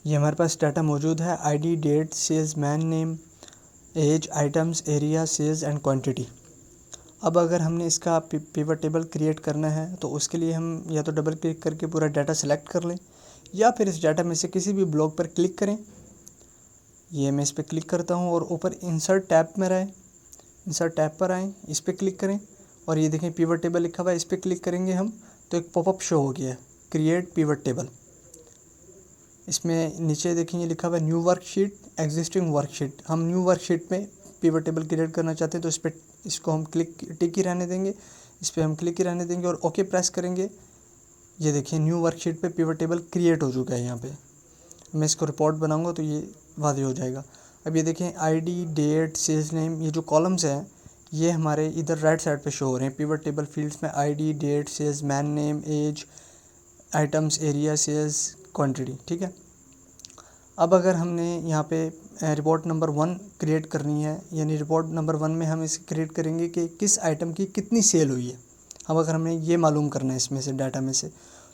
ये हमारे पास डाटा मौजूद है, ID, date, salesman name, age, items, area, sales and quantity. अब अगर हमने इसका पिवट टेबल क्रिएट करना है तो उसके लिए हम या तो डबल क्लिक करके पूरा डाटा सेलेक्ट कर लें या फिर इस डाटा में से किसी भी ब्लॉक पर क्लिक करें। ये मैं इस पर क्लिक करता हूँ और ऊपर इंसर्ट टैब में रहें, इंसर्ट टैब पर आएँ, इस पर क्लिक करें और ये देखें पिवट टेबल लिखा हुआ है, इस पर क्लिक करेंगे हम तो एक पॉपअप शो हो गया है, क्रिएट पिवट टेबल। इसमें नीचे देखेंगे लिखा हुआ है न्यू वर्कशीट, एग्जिस्टिंग वर्कशीट। हम न्यू वर्कशीट में पिवट टेबल क्रिएट करना चाहते हैं तो इस पर इसको हम टिक ही रहने देंगे, इस पर हम क्लिक ही रहने देंगे और ओके प्रेस करेंगे। ये देखिए न्यू वर्कशीट पे पिवट टेबल क्रिएट हो चुका है। यहाँ पे मैं इसको रिपोर्ट बनाऊंगा तो ये वाज़ेह हो जाएगा। अब ये देखें आईडी, डेट, सेल्स नेम, ये जो कॉलम्स हैं ये हमारे इधर राइट साइड पे शो हो रहे हैं। पिवट टेबल फील्ड्स में ID, date, salesman name, age, items, area, sales, quantity. ठीक है। अब अगर हमने यहाँ पे रिपोर्ट नंबर 1 क्रिएट करनी है, यानी रिपोर्ट नंबर 1 में हम इसे क्रिएट करेंगे कि किस आइटम की कितनी सेल हुई है। अब अगर हमें ये मालूम करना है इसमें से डाटा में से,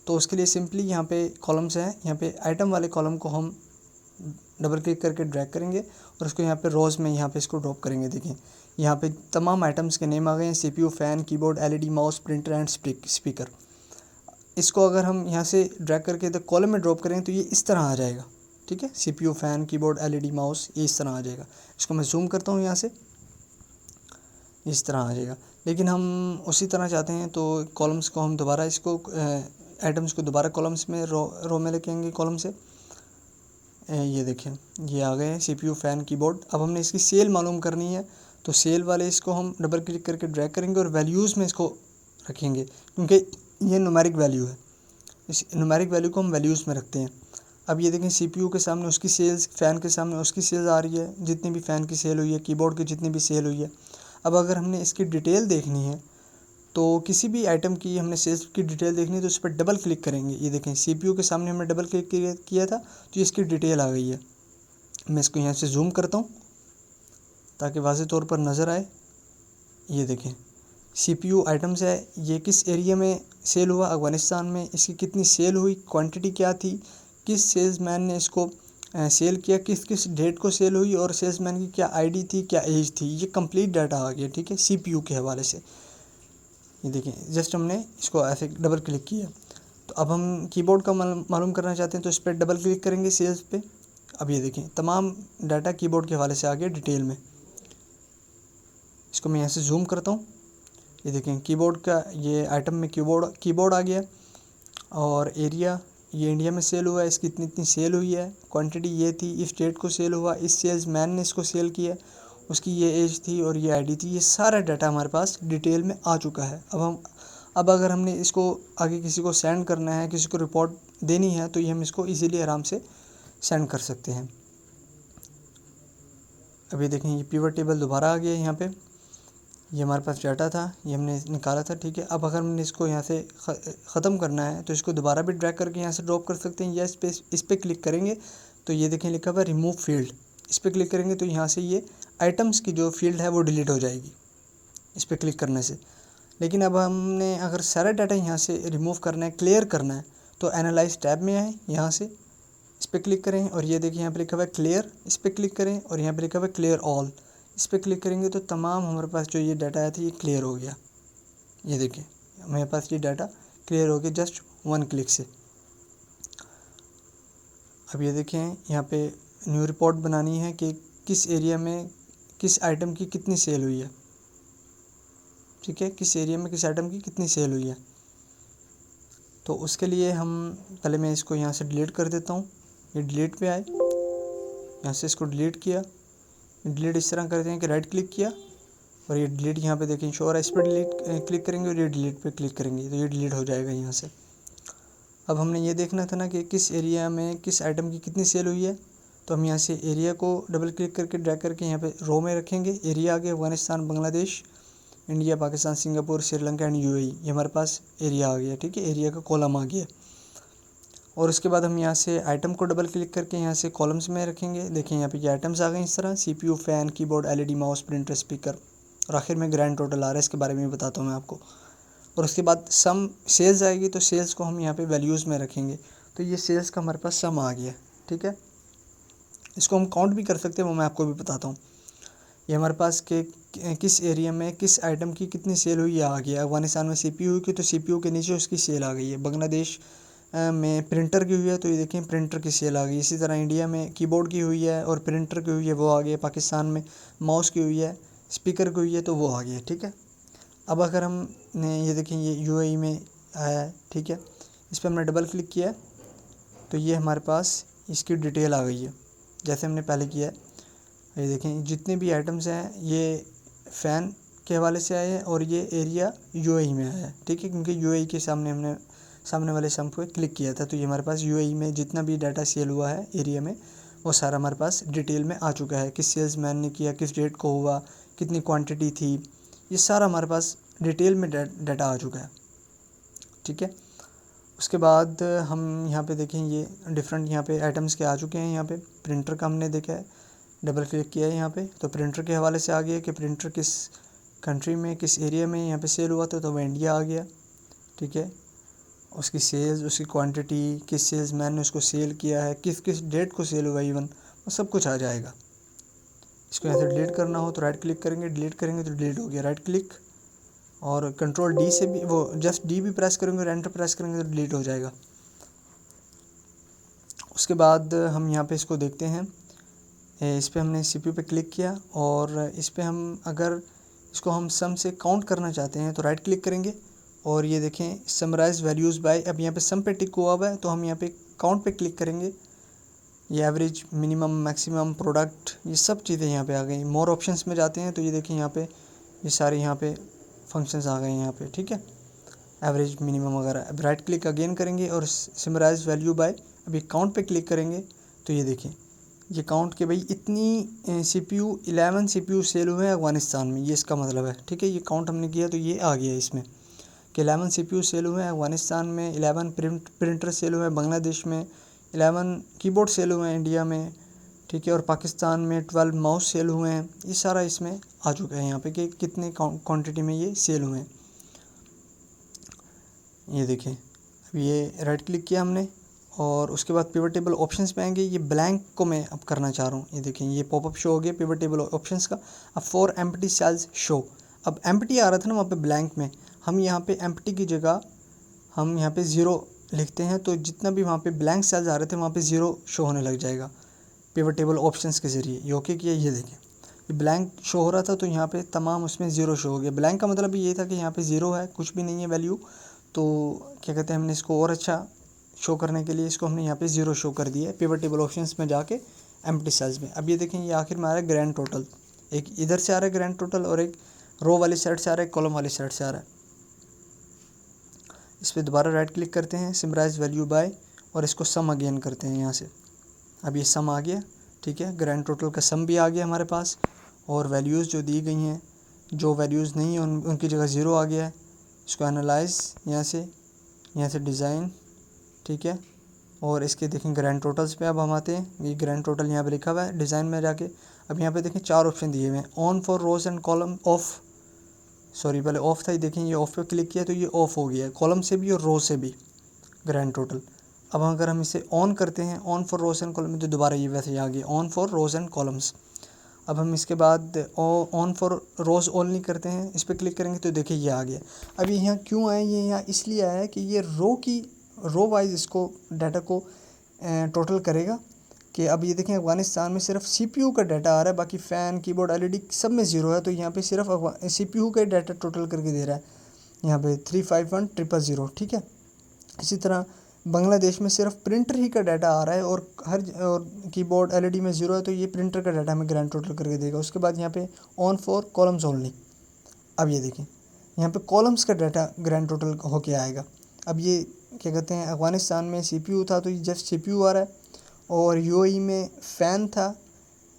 तो उसके लिए सिंपली यहाँ पे कॉलम्स हैं, यहाँ पे आइटम वाले कॉलम को हम डबल क्लिक करके ड्रैग करेंगे और उसको यहाँ पे रोज़ में यहाँ पे इसको ड्रॉप करेंगे। देखें यहाँ पे तमाम आइटम्स के नेम आ गए हैं, CPU, fan, keyboard, LED, mouse, printer and speaker. इसको अगर हम यहाँ से ड्रैग करके तो कॉलम में ड्रॉप करेंगे तो ये इस तरह आ जाएगा। ठीक है, CPU, fan, keyboard, LED, mouse, ये इस तरह आ जाएगा। इसको मैं जूम करता हूँ यहाँ से, इस तरह आ जाएगा। लेकिन हम उसी तरह चाहते हैं तो कॉलम्स को हम दोबारा इसको आइटम्स को दोबारा कॉलम्स में रो में लेके आएंगे कॉलम से। ये देखें ये आ गए हैं CPU, फ़ैन, कीबोर्ड। अब हमने इसकी सेल मालूम करनी है तो सेल वाले इसको हम डबल क्लिक करके ड्रैग करेंगे और वैल्यूज़ में इसको रखेंगे, क्योंकि ये न्यूमेरिक वैल्यू है। इस न्यूमेरिक वैल्यू को हम वैल्यूज़ में रखते हैं। अब ये देखें CPU के सामने उसकी सेल्स, फ़ैन के सामने उसकी सेल्स आ रही है, जितनी भी फ़ैन की सेल हुई है, कीबोर्ड की जितनी भी सेल हुई है। अब अगर हमने इसकी डिटेल देखनी है तो किसी भी आइटम की हमने सेल्स की डिटेल देखनी है तो उस पर डबल क्लिक करेंगे। ये देखें CPU के सामने हमने डबल क्लिक किया था तो इसकी डिटेल आ गई है। मैं इसको यहाँ से जूम करता हूँ ताकि वाज़ेह तौर पर नज़र आए। ये देखें CPU आइटम्स है, ये किस एरिया में सेल हुआ, अफ़गानिस्तान में, इसकी कितनी सेल हुई, क्वांटिटी क्या थी, किस सेल्समैन ने इसको सेल किया, किस किस डेट को सेल हुई और सेल्समैन की क्या ID थी, क्या एज थी। ये कंप्लीट डाटा आ गया। ठीक है, CPU के हवाले से। ये देखें जस्ट हमने इसको ऐसे डबल क्लिक किया। तो अब हम कीबोर्ड का मालूम करना चाहते हैं तो इस पर डबल क्लिक करेंगे सेल्स पे। अब ये देखें तमाम डाटा कीबोर्ड के हवाले से आ गया डिटेल में। इसको मैं यहाँ से जूम करता हूँ। ये देखें कीबोर्ड का ये आइटम में कीबोर्ड आ गया और एरिया ये इंडिया में सेल हुआ है, इसकी इतनी इतनी सेल हुई है, क्वांटिटी ये थी, इस डेट को सेल हुआ, इस सेल्स मैन ने इसको सेल किया, उसकी ये एज थी और ये ID थी। ये सारा डाटा हमारे पास डिटेल में आ चुका है। अब अगर हमने इसको आगे किसी को सेंड करना है, किसी को रिपोर्ट देनी है तो ये हम इसको इजीली आराम से सेंड कर सकते हैं। अभी देखें ये पिवट टेबल दोबारा आ गया है। यहाँ पे ये हमारे पास डाटा था, ये हमने निकाला था। ठीक है, अब अगर हमने इसको यहाँ से ख़त्म करना है तो इसको दोबारा भी ड्रैग करके यहाँ से ड्रॉप कर सकते हैं या इस पर क्लिक करेंगे तो ये देखें लिखा हुआ है रिमूव फील्ड। इस पर क्लिक करेंगे तो यहाँ से ये आइटम्स की जो फील्ड है वो डिलीट हो जाएगी इस पर क्लिक करने से। लेकिन अब हमने अगर सारा डाटा यहाँ से रिमूव करना है, क्लियर करना है, तो एनालाइज टैब में आए, यहाँ से इस पर क्लिक करें और ये देखिए यहाँ पर लिखा हुआ है क्लियर। इस पर क्लिक करें और यहाँ पर लिखा हुआ है क्लियर ऑल। इस पर क्लिक करेंगे तो तमाम हमारे पास जो ये डाटा आया था ये क्लियर हो गया। ये देखिए हमारे पास ये डाटा क्लियर हो गया जस्ट 1 क्लिक से। अब ये देखें यहाँ पे न्यू रिपोर्ट बनानी है कि किस एरिया में किस आइटम की कितनी सेल हुई है। ठीक है, किस एरिया में किस आइटम की कितनी सेल हुई है। तो उसके लिए हम पहले मैं इसको यहाँ से डिलीट कर देता हूँ। ये डिलीट पे आए, यहाँ से इसको डिलीट किया। डिलीट इस तरह करते हैं कि राइट क्लिक किया और ये डिलीट यहाँ पे देखें शो हो रहा है, इस पर डिलीट क्लिक करेंगे और ये डिलीट पे क्लिक करेंगे तो ये डिलीट हो जाएगा यहाँ से। अब हमने ये देखना था ना कि किस एरिया में किस आइटम की कितनी सेल हुई है, तो हम यहाँ से एरिया को डबल क्लिक करके ड्रैग करके यहाँ पे रो में रखेंगे। एरिया आ गया Afghanistan, Bangladesh, India, Pakistan, Singapore, Sri Lanka and UAE। ये हमारे पास एरिया आ गया। ठीक है, एरिया का कॉलम आ गया। और उसके बाद हम यहाँ से आइटम को डबल क्लिक करके यहाँ से कॉलम्स में रखेंगे। देखिए यहाँ पे ये आइटम्स आ गए इस तरह, CPU, fan, keyboard, LED, mouse, printer, speaker और आखिर में ग्रैंड टोटल आ रहा है। इसके बारे में बताता हूँ मैं आपको। और उसके बाद सम सेल्स आएगी तो सेल्स को हम यहाँ पे वैल्यूज़ में रखेंगे। तो ये सेल्स का हमारे पास सम आ गया। ठीक है। इसको हम काउंट भी कर सकते हैं, वो मैं आपको भी बताता हूँ। ये हमारे पास के किस एरिया में किस आइटम की कितनी सेल हुई, ये आ गया। अफगानिस्तान में CPU की, तो CPU के नीचे उसकी सेल आ गई है। बांग्लादेश में प्रिंटर की हुई है, तो ये देखें प्रिंटर की सेल आ गई। इसी तरह इंडिया में कीबोर्ड की हुई है और प्रिंटर की हुई है, वो आ गई। पाकिस्तान में माउस की हुई है, स्पीकर की हुई है, तो वो आ गई, ठीक है। अब अगर हम ये देखें, ये UAE में आया है, ठीक है। इस पर हमने डबल क्लिक किया है तो ये हमारे पास इसकी डिटेल आ गई है, जैसे हमने पहले किया है। ये देखें जितने भी आइटम्स हैं ये फ़ैन के हवाले से आए हैं और ये एरिया UAE में आया है, ठीक है, क्योंकि UAE के हमने सामने वाले सम पे क्लिक किया था। तो ये हमारे पास UAE में जितना भी डाटा सेल हुआ है एरिया में, वो सारा हमारे पास डिटेल में आ चुका है। किस सेल्समैन ने किया, किस डेट को हुआ, कितनी क्वांटिटी थी, ये सारा हमारे पास डिटेल में डाटा आ चुका है, ठीक है। उसके बाद हम यहाँ पे देखें, ये डिफरेंट यहाँ पे आइटम्स के आ चुके हैं। यहाँ पे प्रिंटर का हमने देखा है, डबल क्लिक किया है यहाँ पे, तो प्रिंटर के हवाले से आ गया कि प्रिंटर किस कंट्री में किस एरिया में यहाँ पे सेल हुआ था, तो वो इंडिया आ गया, ठीक है। उसकी सेल्स, उसकी क्वांटिटी, किस सेल्समैन ने उसको सेल किया है, किस किस डेट को सेल हुआ इवन, वो सब कुछ आ जाएगा। इसको यहाँ से डिलीट करना हो तो राइट क्लिक करेंगे, डिलीट करेंगे तो डिलीट हो गया, राइट क्लिक, और कंट्रोल D से भी, वो जस्ट D भी प्रेस करेंगे और एंटर प्रेस करेंगे तो डिलीट हो जाएगा। उसके बाद हम यहाँ पे इसको देखते हैं, इस पर हमने CPU पे क्लिक किया और इस पर हम अगर इसको हम सम से काउंट करना चाहते हैं तो राइट क्लिक करेंगे और ये देखें समराइज वैल्यूज़ बाय, अब यहाँ पे सम पे टिक हुआ हुआ है, तो हम यहाँ पे काउंट पे क्लिक करेंगे। ये एवरेज, मिनिमम, मैक्सिमम, प्रोडक्ट, ये सब चीज़ें यहाँ पे आ गई। मोर ऑप्शंस में जाते हैं तो ये देखें यहाँ पे ये सारे यहाँ पे फंक्शंस आ गए हैं यहाँ पे, ठीक है, एवरेज, मिनिमम वगैरह। अब राइट क्लिक अगेन करेंगे और समराइज वैल्यू बाय, अभी काउंट पे क्लिक करेंगे तो ये देखें ये काउंट के भाई इतनी CPU 11 CPU सेल हुए हैं अफ़गानिस्तान में, ये इसका मतलब है, ठीक है। ये काउंट हमने किया तो ये आ गया इसमें कि 11 CPU सेल हुए हैं अफ़गानिस्तान में, 11 प्रिंटर सेल हुए हैं बांग्लादेश में, 11 कीबोर्ड सेल हुए हैं इंडिया में, ठीक है, और पाकिस्तान में 12 माउस सेल हुए हैं। ये सारा इसमें आ चुका है यहाँ पे कि कितने क्वांटिटी में ये सेल हुए हैं। ये देखें, अब ये राइट क्लिक किया हमने और उसके बाद पिवट टेबल ऑप्शंस पे आएंगे। ये ब्लैंक को मैं अब करना चाह रहा हूँ, ये देखें ये पॉपअप शो हो गया पिवट टेबल ऑप्शंस का। अब फॉर एम्प्टी सेल्स शो, अब एम्प्टी आ रहा था ना वहाँ पे ब्लैंक में, हम यहाँ पे एम्प्टी की जगह हम यहाँ पे 0 लिखते हैं तो जितना भी वहाँ पे ब्लैंक सेल्स आ रहे थे वहाँ पे 0 शो होने लग जाएगा पिवट टेबल ऑप्शंस के ज़रिए। ये ओके किया, ये देखें ये ब्लैंक शो हो रहा था तो यहाँ पे तमाम उसमें 0 शो हो गया। ब्लैंक का मतलब ये था कि यहाँ पे 0 है, कुछ भी नहीं है वैल्यू। तो क्या कहते हैं, हमने इसको और अच्छा शो करने के लिए इसको हमने यहाँ पे 0 शो कर दिया है पिवट टेबल ऑप्शंस में जाके एम्प्टी सेल्स में। अब ये देखें ये आखिर में आ रहा है ग्रैंड टोटल, एक इधर से आ रहा है ग्रैंड टोटल और एक रो वाली साइड से आ रहा है, कॉलम वाली साइड से आ रहा है। इस पर दोबारा राइट क्लिक करते हैं, समराइज वैल्यू बाय, और इसको सम अगेन करते हैं यहाँ से। अब ये सम आ गया, ठीक है, ग्रैंड टोटल का सम भी आ गया हमारे पास और वैल्यूज़ जो दी गई हैं, जो वैल्यूज़ नहीं हैं उनकी जगह 0 आ गया है। इसको एनालाइज, यहाँ से डिज़ाइन, ठीक है, और इसके देखें ग्रैंड टोटल्स पे अब हम आते हैं। ये ग्रैंड टोटल यहाँ पे लिखा हुआ है डिज़ाइन में जाके। अब यहाँ पे देखें 4 ऑप्शन दिए हुए हैं, on for rows and column, off, sorry पहले ऑफ था, ये देखें ये ऑफ पे क्लिक किया तो ये ऑफ हो गया है, कॉलम से भी और रो से भी ग्रैंड टोटल। अब अगर हम इसे ऑन करते हैं, on for rows and column, तो दोबारा ये वैसे ही आ गया, on for rows and columns. अब हम इसके बाद ऑन फॉर रोज़ ओनली करते हैं, इस पर क्लिक करेंगे तो देखिए ये आ गया। अब ये यहाँ क्यों आया, ये यहाँ इसलिए आया है कि ये रो वाइज इसको डाटा को टोटल करेगा। कि अब ये देखें अफ़गानिस्तान में सिर्फ CPU का डाटा आ रहा है, बाकी फ़ैन, कीबोर्ड, LED सब में 0 है, तो यहाँ पे सिर्फ CPU का डाटा टोटल करके दे रहा है, यहाँ पे 351000, ठीक है। इसी तरह बांग्लादेश में सिर्फ प्रिंटर ही का डाटा आ रहा है और कीबोर्ड, LED में 0 है, तो ये प्रिंटर का डाटा हमें ग्रैंड टोटल करके देगा। उसके बाद यहाँ पे ऑन फॉर कॉलम्स ओनली, अब ये देखें यहाँ पे कॉलम्स का डाटा ग्रैंड टोटल होके आएगा। अब ये क्या कहते हैं, अफ़गानिस्तान में CPU था तो ये जस्ट CPU आ रहा है, और UAE में फ़ैन था,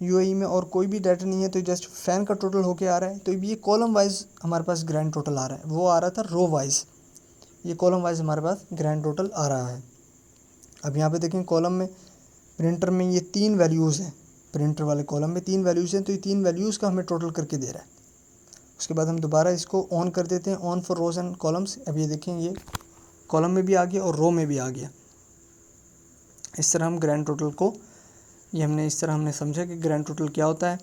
UAE में और कोई भी डाटा नहीं है तो जस्ट फ़ैन का टोटल होके आ रहा है। तो ये कॉलम वाइज हमारे पास ग्रैंड टोटल आ रहा है, वो आ रहा था रो वाइज, ये कॉलम वाइज हमारे पास ग्रैंड टोटल आ रहा है। अब यहाँ पे देखें कॉलम में, प्रिंटर में ये 3 वैल्यूज़ हैं, प्रिंटर वाले कॉलम में 3 वैल्यूज़ हैं, तो ये 3 वैल्यूज़ का हमें टोटल करके दे रहा है। उसके बाद हम दोबारा इसको ऑन कर देते हैं, on for rows and columns. अब ये देखें ये कॉलम में भी आ गया और रो में भी आ गया। इस तरह हम ग्रैंड टोटल को, ये हमने इस तरह हमने समझा कि ग्रैंड टोटल क्या होता है।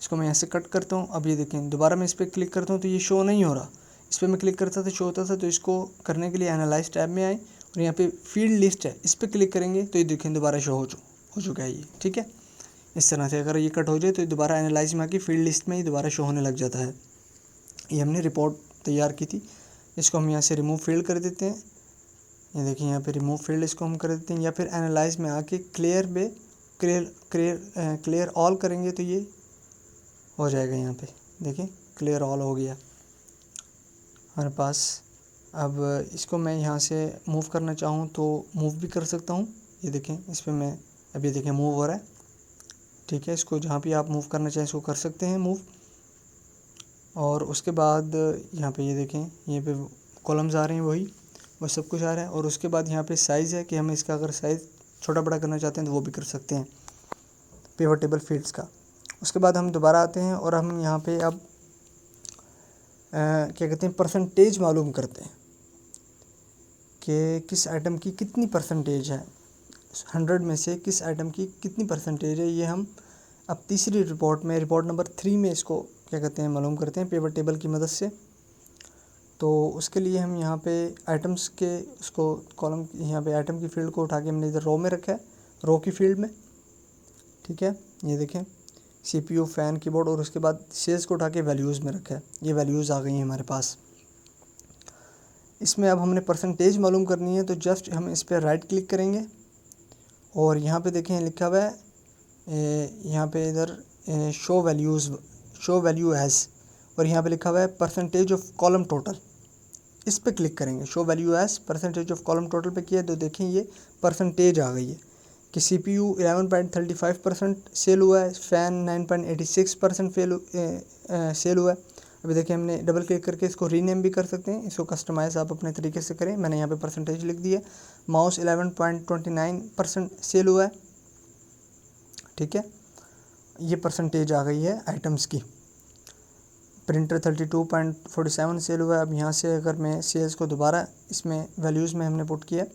इसको मैं यहाँ से कट करता हूँ। अब ये देखें, दोबारा मैं इस पर क्लिक करता हूँ तो ये शो नहीं हो रहा। इस पर मैं क्लिक करता था शो होता था। तो इसको करने के लिए एनालाइज टैब में आए और यहाँ पे फील्ड लिस्ट है, इस पर क्लिक करेंगे तो ये देखें दोबारा शो हो चुका है ये। ठीक है, इस तरह से अगर ये कट हो जाए तो दोबारा एनालाइज में आके फील्ड लिस्ट में ही दोबारा शो होने लग जाता है। ये हमने रिपोर्ट तैयार की थी। इसको हम यहाँ से रिमूव फील्ड कर देते हैं। ये देखिए यहाँ पे रिमूव फील्ड इसको हम कर देते हैं, या फिर एनालाइज में आके क्लियर ऑल करेंगे तो ये हो जाएगा। यहाँ पे देखिए क्लियर ऑल हो गया हमारे पास। अब इसको मैं यहाँ से मूव करना चाहूँ तो मूव भी कर सकता हूँ। ये देखें इस पर मैं, अभी देखें मूव हो रहा है। ठीक है, इसको जहाँ भी आप मूव करना चाहें इसको कर सकते हैं मूव। और उसके बाद यहाँ पे ये देखें, यहाँ पे कॉलम्स आ रहे हैं, वो सब कुछ आ रहा है। और उसके बाद यहाँ पे साइज़ है कि हम इसका अगर साइज़ छोटा बड़ा करना चाहते हैं तो वो भी कर सकते हैं पिवट टेबल फील्ड्स का। उसके बाद हम दोबारा आते हैं और हम यहाँ पे अब क्या कहते हैं, परसेंटेज मालूम करते हैं कि किस आइटम की कितनी परसेंटेज है, 100 में से किस आइटम की कितनी परसेंटेज है। ये हम अब तीसरी रिपोर्ट में, रिपोर्ट नंबर 3 में इसको क्या कहते हैं मालूम करते हैं पिवट टेबल की मदद से। तो उसके लिए हम यहाँ पे आइटम्स के उसको कॉलम, यहाँ पे आइटम की फील्ड को उठा के हमने इधर रो में रखा है, रो की फील्ड में। ठीक है, ये देखें CPU, फ़ैन, कीबोर्ड, और उसके बाद सेल्स को उठा के वैल्यूज़ में रखा है। ये वैल्यूज़ आ गई हैं हमारे पास। इसमें अब हमने परसेंटेज मालूम करनी है तो जस्ट हम इस पर राइट क्लिक करेंगे और यहाँ पे देखें लिखा हुआ है, यहाँ पे इधर शो वैल्यू एज, और यहाँ पे लिखा हुआ है परसेंटेज ऑफ कॉलम टोटल। इस पे क्लिक करेंगे, show value as percentage of column total पे किया तो देखें ये परसेंटेज आ गई है कि CPU 11.35% सेल हुआ है, फ़ैन 9.86% सेल हुआ है। अभी देखिए हमने डबल क्लिक करके इसको रीनेम भी कर सकते हैं, इसको कस्टमाइज़ आप अपने तरीके से करें। मैंने यहाँ पे परसेंटेज लिख दिया। माउस 11.29% सेल हुआ है। ठीक है, ये परसेंटेज आ गई है आइटम्स की। प्रिंटर 32.47 सेल हुआ है। अब यहाँ से अगर मैं सेल्स को दोबारा इसमें वैल्यूज़ में हमने पुट किया,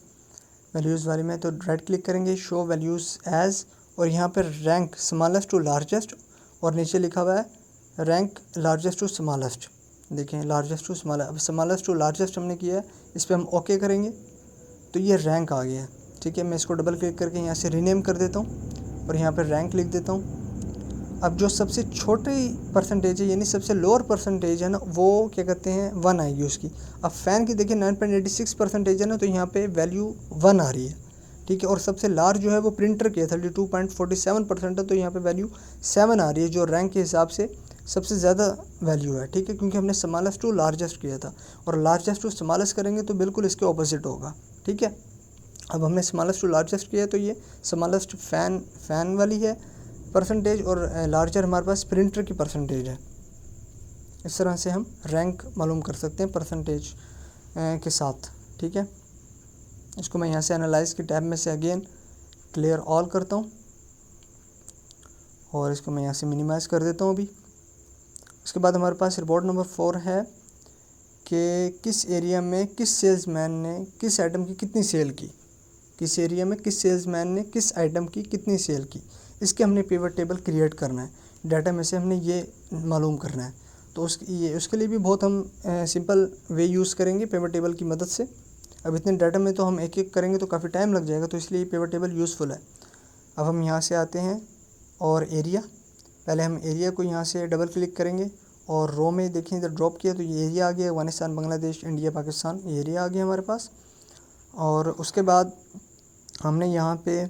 वैल्यूज़ वाले में, तो राइट क्लिक करेंगे, शो वैल्यूज़ एज, और यहाँ पर रैंक स्मॉलेस्ट टू लार्जेस्ट, और नीचे लिखा हुआ है रैंक लार्जेस्ट टू स्मॉलेस्ट। देखें लार्जेस्ट टू स्मॉलेस्ट, अब स्मॉलेस्ट टू लार्जेस्ट हमने किया है, इस पर हम ओके करेंगे तो ये रैंक आ गया है। ठीक है, मैं इसको डबल क्लिक करके यहाँ से रीनेम कर देता हूँ और यहाँ पर रैंक लिख देता हूँ। अब जो सबसे छोटी परसेंटेज है यानी सबसे लोअर परसेंटेज है ना, वो क्या कहते हैं 1 आएगी उसकी। अब फ़ैन की देखिए 9.86% है ना, तो यहाँ पे वैल्यू 1 आ रही है। ठीक है, और सबसे लार्ज जो है वो प्रिंटर की है, 32.47% है, तो यहाँ पे वैल्यू 7 आ रही है, जो रैंक के हिसाब से सबसे ज़्यादा वैल्यू है। ठीक है, क्योंकि हमने स्मॉलेस्ट टू लार्जेस्ट किया था, और लार्जेस्ट टू स्मॉलेस्ट करेंगे तो बिल्कुल इसके ऑपोजिट होगा। ठीक है, अब हमने स्मॉलेस्ट टू लार्जेस्ट किया तो ये स्मॉलेस्ट फ़ैन वाली है परसेंटेज, और लार्जर हमारे पास प्रिंटर की परसेंटेज है। इस तरह से हम रैंक मालूम कर सकते हैं परसेंटेज के साथ। ठीक है, इसको मैं यहाँ से एनालाइज के टैब में से अगेन क्लियर ऑल करता हूँ और इसको मैं यहाँ से मिनिमाइज़ कर देता हूँ अभी। उसके बाद हमारे पास रिपोर्ट नंबर 4 है कि किस एरिया में किस सेल्समैन ने किस आइटम की कितनी सेल की, किस एरिया में किस सेल्समैन ने किस आइटम की कितनी सेल की। इसके हमने पिवट टेबल क्रिएट करना है, डाटा में से हमने ये मालूम करना है। तो उसके लिए भी बहुत हम सिंपल वे यूज़ करेंगे पिवट टेबल की मदद से। अब इतने डाटा में तो हम एक एक करेंगे तो काफ़ी टाइम लग जाएगा, तो इसलिए पिवट टेबल यूज़फुल है। अब हम यहाँ से आते हैं और एरिया, पहले हम एरिया को यहाँ से डबल क्लिक करेंगे और रो में देखें इधर ड्रॉप किया तो ये एरिया आ गया, अफगानिस्तान, बांग्लादेश, इंडिया, पाकिस्तान, ये एरिया आ गया हमारे पास। और उसके बाद हमने यहाँ पे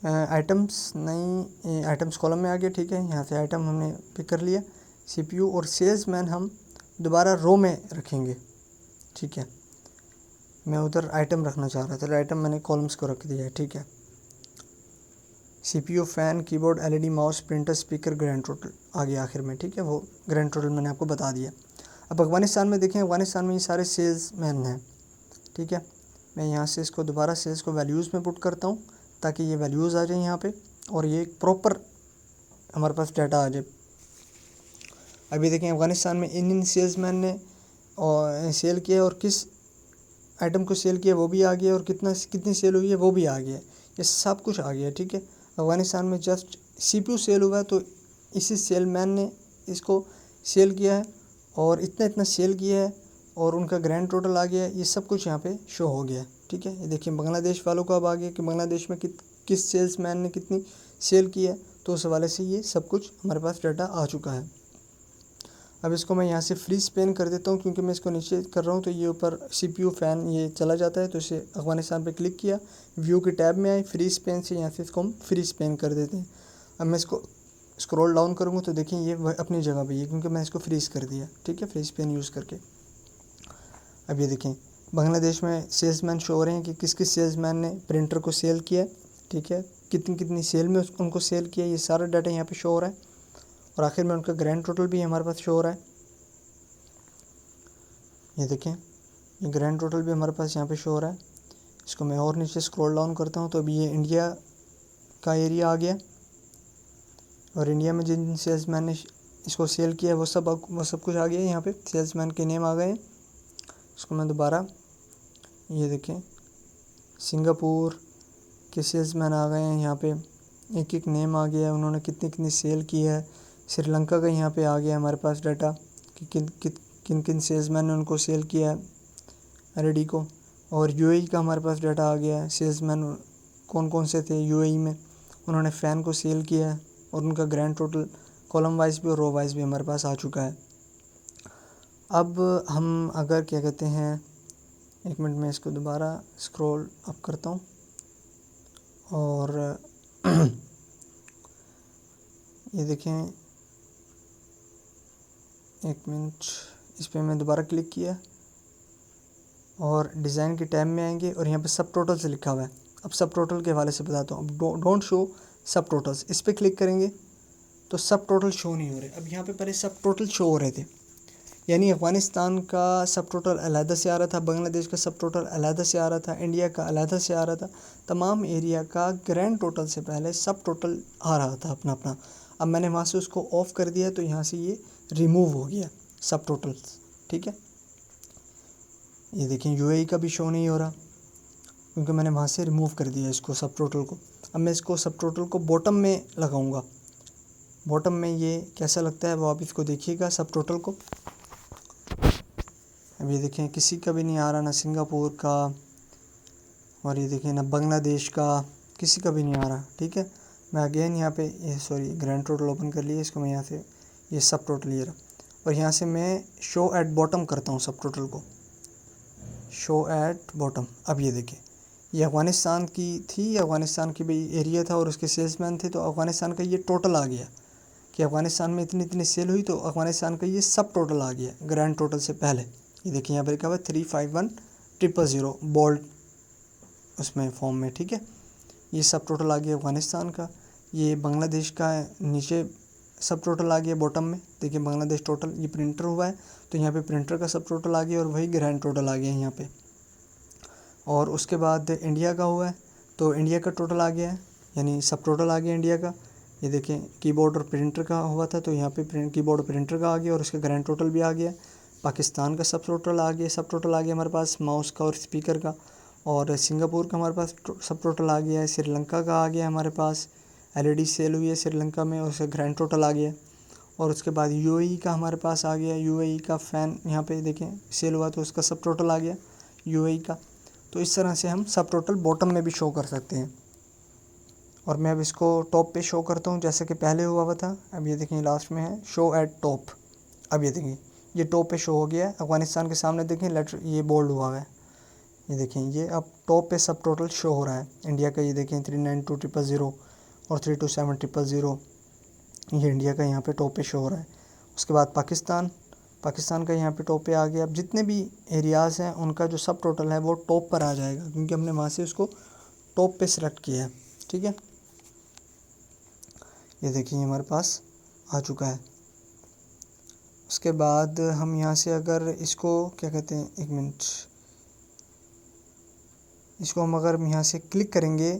आइटम्स कॉलम में आ गया। ठीक है, यहाँ से आइटम हमने पिक कर लिया। CPU और सेल्समैन हम दोबारा रो में रखेंगे। ठीक है, मैं उधर आइटम रखना चाह रहा था, आइटम मैंने कॉलम्स को रख दिया है। ठीक है, CPU, fan, keyboard, LED, mouse, printer, speaker, grand total आ गया आखिर में। ठीक है, वो ग्रैंड टोटल मैंने आपको बता दिया। अब अफगानिस्तान में देखें, अफगानिस्तान में ये सारे सेल्समैन हैं। ठीक है, मैं यहाँ से इसको दोबारा सेल्स को वैल्यूज़ में पुट करता हूँ ताकि ये वैल्यूज़ आ जाए यहाँ पे और ये प्रॉपर हमारे पास डाटा आ जाए। अभी देखें अफ़गानिस्तान में इन सेल्समैन ने और सेल किया और किस आइटम को सेल किया वो भी आ गया, और कितनी सेल हुई है वो भी आ गया। ये सब कुछ आ गया, ठीक है। अफ़गानिस्तान में जस्ट CPU सेल हुआ है, तो इसी सेलमैन ने इसको सेल किया है और इतना इतना सेल किया है और उनका ग्रैंड टोटल आ गया है। ये सब कुछ यहाँ पे शो हो गया है, ठीक है। ये देखिए बांग्लादेश वालों को अब आ गया कि बांग्लादेश में किस सेल्समैन ने कितनी सेल की है, तो उस हवाले से ये सब कुछ हमारे पास डाटा आ चुका है। अब इसको मैं यहाँ से फ्रीज पेन कर देता हूँ, क्योंकि मैं इसको नीचे कर रहा हूँ तो ये ऊपर CPU फ़ैन ये चला जाता है। तो इसे अफ़गानिस्तान पे क्लिक किया, व्यू के टैब में आए, फ्रीज पेन से यहाँ से इसको हम फ्रीज पेन कर देते हैं। अब मैं इसको स्क्रॉल डाउन करूँगा तो देखिए ये अपनी जगह पे है, क्योंकि मैं इसको फ्रीज़ कर दिया, ठीक है, फ्रीज पेन यूज़ करके। अब ये देखें बांग्लादेश में सेल्समैन शो हो रहे हैं कि किस किस सेल्समैन ने प्रिंटर को सेल किया, ठीक है, कितनी कितनी सेल में उनको सेल किया, ये सारा डाटा यहाँ पे शो हो रहा है। और आखिर में उनका ग्रैंड टोटल भी हमारे पास शो हो रहा है। ये देखें ये ग्रैंड टोटल भी हमारे पास यहाँ पे शो हो रहा है। इसको मैं और नीचे स्क्रॉल डाउन करता हूँ तो अभी ये इंडिया का एरिया आ गया और इंडिया में जिन सेल्समैन ने इसको सेल किया है वो सब कुछ आ गया है। यहाँ पे सेल्समैन के नेम आ गए हैं। इसको मैं दोबारा, ये देखें सिंगापुर के सेल्समैन आ गए हैं, यहाँ पे एक एक नेम आ गया है, उन्होंने कितनी कितनी सेल की है। श्रीलंका का यहाँ पे आ गया हमारे पास डाटा कि किन किन सेल्समैन ने उनको सेल किया है रेडी को। और UAE का हमारे पास डाटा आ गया है, सेल्समैन कौन कौन से थे UAE में, उन्होंने फ़ैन को सेल किया है और उनका ग्रैंड टोटल कॉलम वाइज भी और रो वाइज भी हमारे पास आ चुका है। अब हम अगर क्या कहते हैं, एक मिनट में इसको दोबारा स्क्रॉल अप करता हूँ और ये देखें, एक मिनट, इस पर मैं दोबारा क्लिक किया और डिज़ाइन के टैब में आएंगे और यहाँ पे सब टोटल से लिखा हुआ है। अब सब टोटल के हवाले से बताता हूँ। अब डोंट शो सब टोटल्स, इस पर क्लिक करेंगे तो सब टोटल शो नहीं हो रहे। अब यहाँ पे पहले सब टोटल शो हो रहे थे, यानी अफ़गानिस्तान का सब टोटल अलहदा से आ रहा था, बांग्लादेश का सब टोटल अलहदा से आ रहा था, इंडिया का अलहदा से आ रहा था। तमाम एरिया का ग्रैंड टोटल से पहले सब टोटल आ रहा था अपना अपना। अब मैंने वहाँ से उसको ऑफ़ कर दिया तो यहाँ से ये रिमूव हो गया सब टोटल्स, ठीक है। ये देखें UAE का भी शो नहीं हो रहा, क्योंकि मैंने वहाँ से रिमूव कर दिया इसको सब टोटल को। अब मैं इसको सब टोटल को बॉटम में लगाऊंगा। बॉटम में ये कैसा लगता है वो आप इसको देखिएगा सब टोटल को। अब ये देखें किसी का भी नहीं आ रहा, ना सिंगापुर का, और ये देखें ना बांग्लादेश का, किसी का भी नहीं आ रहा, ठीक है। मैं अगेन यहाँ पे ये ग्रैंड टोटल ओपन कर लिया, इसको मैं यहाँ से ये सब टोटल ये रहा और यहाँ से मैं शो एट बॉटम करता हूँ सब टोटल को, शो एट बॉटम। अब ये देखें ये अफ़गानिस्तान की थी, अफ़गानिस्तान की भी एरिया था और उसके सेल्समैन थे, तो अफ़गानिस्तान का ये टोटल आ गया कि अफ़गानिस्तान में इतनी इतनी सेल हुई, तो अफ़गानिस्तान का ये सब टोटल आ गया ग्रैंड टोटल से पहले। ये देखिए यहाँ पर लिखा हुआ 351000 बोल्ड उसमें फॉर्म में, ठीक है। ये सब टोटल आ गया अफ़गानिस्तान का। ये बांग्लादेश का नीचे सब टोटल आ गया बॉटम में, देखिए बांग्लादेश टोटल, ये प्रिंटर हुआ है तो यहाँ पे प्रिंटर का सब टोटल आ गया और वही ग्रैंड टोटल आ गया यहाँ पे। और उसके बाद इंडिया का हुआ है तो इंडिया का टोटल आ गया है, यानी सब टोटल आ गया इंडिया का। ये देखें कीबोर्ड और प्रिंटर का हुआ था तो यहाँ पे कीबोर्ड प्रिंटर का आ गया और उसका ग्रैंड टोटल भी आ गया। पाकिस्तान का सब टोटल आ गया हमारे पास माउस का और स्पीकर का। और सिंगापुर का हमारे पास सब टोटल आ गया है। श्रीलंका का आ गया हमारे पास, LED सेल हुई है श्रीलंका में, उसका ग्रैंड टोटल आ गया। और उसके बाद UAE का हमारे पास आ गया, UAE का फ़ैन यहाँ पे देखें सेल हुआ तो उसका सब टोटल आ गया UAE का। तो इस तरह से हम सब टोटल बॉटम में भी शो कर सकते हैं। और मैं अब इसको टॉप पे शो करता हूँ जैसे कि पहले हुआ था। अब ये देखें लास्ट में है शो एट टॉप। अब ये देखें ये टॉप पे शो हो गया है, अफ़गानिस्तान के सामने देखें लेटर ये बोल्ड हुआ है। ये देखें ये अब टॉप पे सब टोटल शो हो रहा है। इंडिया का ये देखें 392000 और 327000, ये इंडिया का यहाँ पे टॉप पे शो हो रहा है। उसके बाद पाकिस्तान का यहाँ पे टॉप पे आ गया। अब जितने भी एरियाज़ हैं उनका जो सब टोटल है वो टॉप पर आ जाएगा, क्योंकि हमने वहाँ से उसको टॉप पे सिलेक्ट किया है, ठीक है। ये देखिए हमारे पास आ चुका है। उसके बाद हम यहाँ से अगर इसको क्या कहते हैं, एक मिनट, इसको हम अगर यहाँ से क्लिक करेंगे